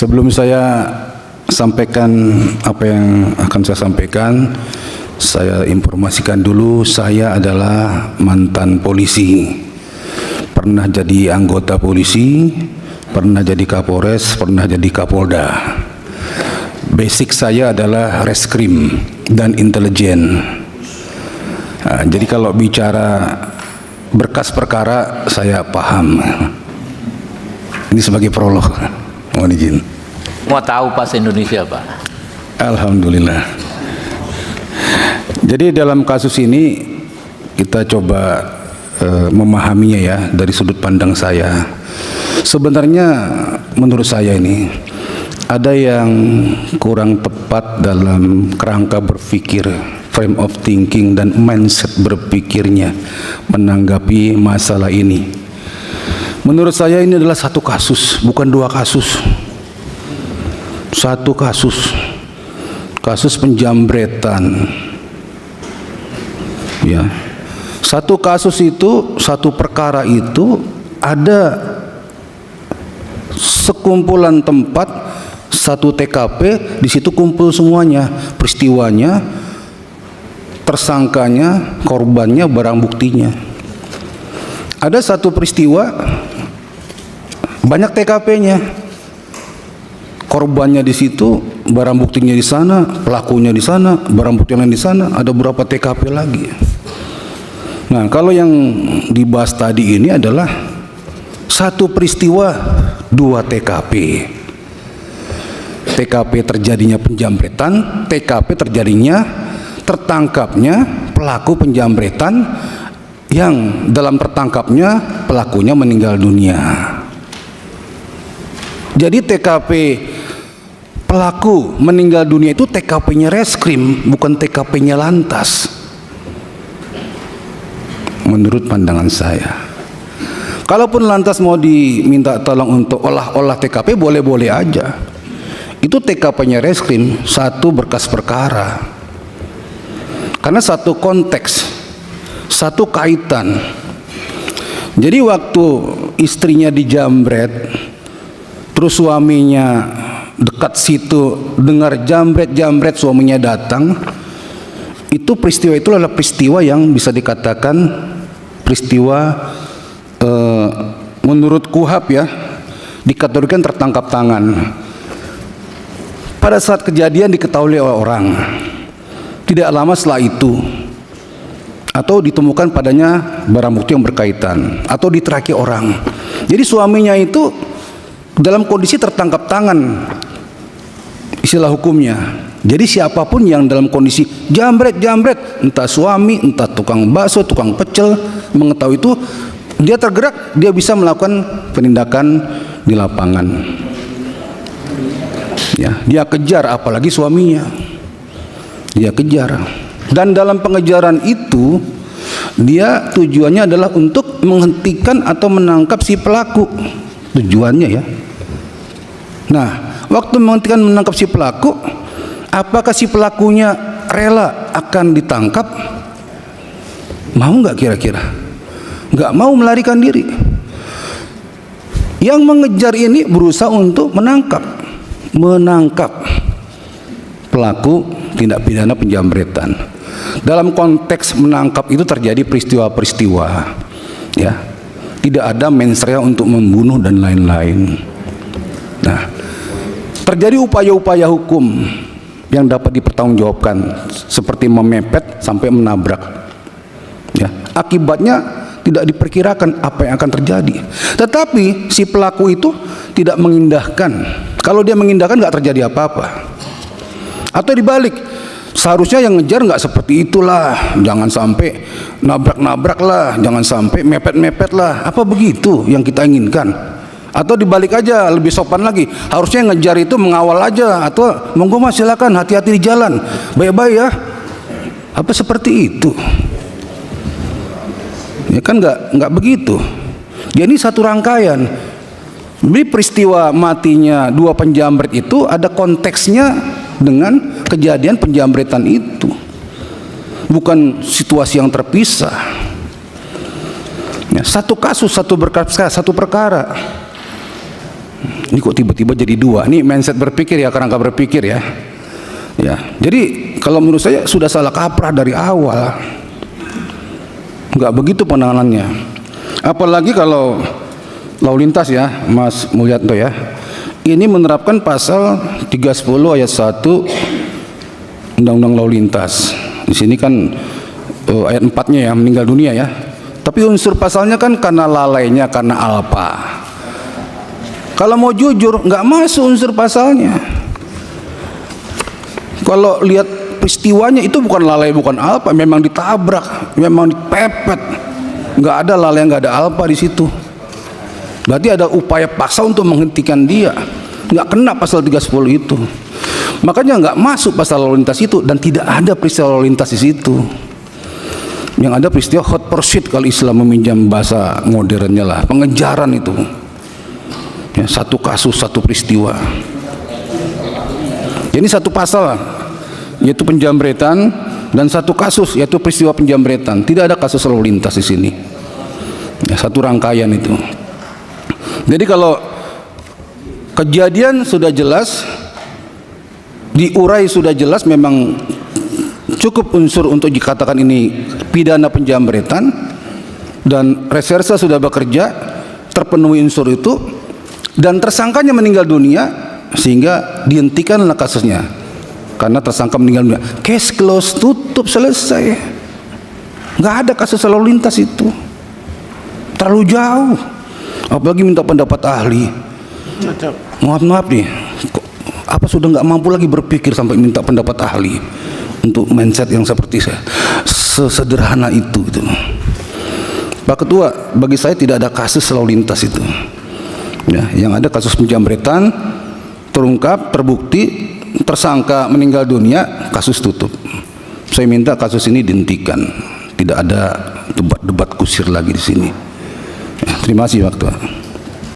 Sebelum saya sampaikan apa yang akan saya sampaikan, saya informasikan dulu saya adalah mantan polisi. Pernah jadi anggota polisi, pernah jadi Kapolres, pernah jadi Kapolda. Basic saya adalah reskrim dan intelijen. Nah, jadi kalau bicara berkas perkara saya paham. Ini sebagai prolog. Mohon izin. Mau tahu bahasa Indonesia, Pak? Alhamdulillah. Jadi dalam kasus ini kita coba memahaminya ya dari sudut pandang saya. Sebenarnya menurut saya ini ada yang kurang tepat dalam kerangka berpikir, frame of thinking dan mindset berpikirnya menanggapi masalah ini. Menurut saya ini adalah satu kasus, bukan dua kasus. Satu kasus penjambretan. Ya. Satu kasus itu, satu perkara itu ada sekumpulan tempat, satu TKP, di situ kumpul semuanya, peristiwanya, tersangkanya, korbannya, barang buktinya. Ada satu peristiwa, banyak TKP-nya, korbannya di situ, barang buktinya di sana, pelakunya di sana, barang bukti lain di sana, ada berapa TKP lagi. Nah, kalau yang dibahas tadi ini adalah satu peristiwa, dua TKP. TKP terjadinya penjambretan, TKP terjadinya tertangkapnya pelaku penjambretan yang dalam tertangkapnya pelakunya meninggal dunia. Jadi TKP pelaku meninggal dunia itu TKP-nya reskrim, bukan TKP-nya lantas. Menurut pandangan saya. Kalaupun lantas mau diminta tolong untuk olah TKP, boleh-boleh aja. Itu TKP-nya reskrim, satu berkas perkara. Karena satu konteks, satu kaitan. Jadi waktu istrinya dijambret, terus suaminya dekat situ dengar jambret suaminya datang, itu peristiwa itu adalah peristiwa yang bisa dikatakan peristiwa menurut KUHP ya, dikategorikan tertangkap tangan. Pada saat kejadian diketahui oleh orang, tidak lama setelah itu atau ditemukan padanya barang bukti yang berkaitan atau diteraki orang. Jadi suaminya itu dalam kondisi tertangkap tangan, istilah hukumnya. Jadi siapapun yang dalam kondisi jambret, entah suami, entah tukang bakso, tukang pecel, mengetahui itu, dia tergerak, dia bisa melakukan penindakan di lapangan. Ya, dia kejar, apalagi suaminya, dia kejar. Dan dalam pengejaran itu, dia tujuannya adalah untuk menghentikan atau menangkap si pelaku. Tujuannya ya. Nah, waktu menghentikan menangkap si pelaku, apakah si pelakunya rela akan ditangkap? Mau nggak kira-kira? Nggak mau melarikan diri. Yang mengejar ini berusaha untuk menangkap pelaku tindak pidana penjambretan. Dalam konteks menangkap itu terjadi peristiwa-peristiwa, ya, tidak ada mens rea untuk membunuh dan lain-lain. Nah, terjadi upaya-upaya hukum yang dapat dipertanggungjawabkan seperti memepet sampai menabrak. Ya, akibatnya tidak diperkirakan apa yang akan terjadi. Tetapi si pelaku itu tidak mengindahkan. Kalau dia mengindahkan nggak terjadi apa-apa. Atau dibalik, seharusnya yang ngejar nggak seperti itulah. Jangan sampai nabrak-nabrak lah, jangan sampai mepet-mepet lah. Apa begitu yang kita inginkan? Atau dibalik aja, lebih sopan lagi, harusnya yang ngejar itu mengawal aja, atau monggo mas silakan, hati-hati di jalan, baik-baik ya. Apa seperti itu? Ya kan nggak begitu. Jadi satu rangkaian. Jadi peristiwa matinya dua penjambret itu ada konteksnya dengan kejadian penjambretan itu, bukan situasi yang terpisah. Ya, satu kasus, satu berkas, satu perkara. Ini kok tiba-tiba jadi dua? Ini mindset berpikir ya, kerangka berpikir ya. Ya, jadi kalau menurut saya sudah salah kaprah dari awal. Nggak begitu penanganannya. Apalagi kalau lalu lintas ya, Mas Mulyanto ya. Ini menerapkan pasal 310 ayat 1 Undang-Undang Lalu Lintas. Di sini kan ayat 4-nya ya, meninggal dunia ya. Tapi unsur pasalnya kan karena lalainya, karena alpa. Kalau mau jujur, nggak masuk unsur pasalnya. Kalau lihat peristiwanya itu bukan lalai, bukan alpa, memang ditabrak, memang dipepet. Nggak ada lalai, nggak ada alpa di situ. Berarti ada upaya paksa untuk menghentikan dia. Nggak kena pasal 310 itu. Makanya nggak masuk pasal lalu lintas itu, dan tidak ada peristiwa lalu lintas di situ. Yang ada peristiwa hot pursuit kalau Islam meminjam bahasa modernnya lah, pengejaran itu. Ya, satu kasus, satu peristiwa. Ini satu pasal, yaitu penjambretan, dan satu kasus, yaitu peristiwa penjambretan. Tidak ada kasus lalu lintas di sini. Ya, satu rangkaian itu. Jadi kalau kejadian sudah jelas, diurai sudah jelas, memang cukup unsur untuk dikatakan ini pidana penjambretan, dan reserse sudah bekerja, terpenuhi unsur itu, dan tersangkanya meninggal dunia, sehingga dihentikanlah kasusnya karena tersangka meninggal dunia. Case close, tutup, selesai. Nggak ada kasus lalu lintas itu, terlalu jauh. Apalagi minta pendapat ahli. Maaf nih, apa sudah nggak mampu lagi berpikir sampai minta pendapat ahli untuk mindset yang seperti saya, sesederhana itu gitu. Pak Ketua, bagi saya tidak ada kasus lalu lintas itu. Ya, yang ada kasus penjambretan, terungkap, terbukti, tersangka meninggal dunia, kasus tutup. Saya minta kasus ini dihentikan, tidak ada debat-debat kusir lagi di sini. Ya, terima kasih Pak Ketua.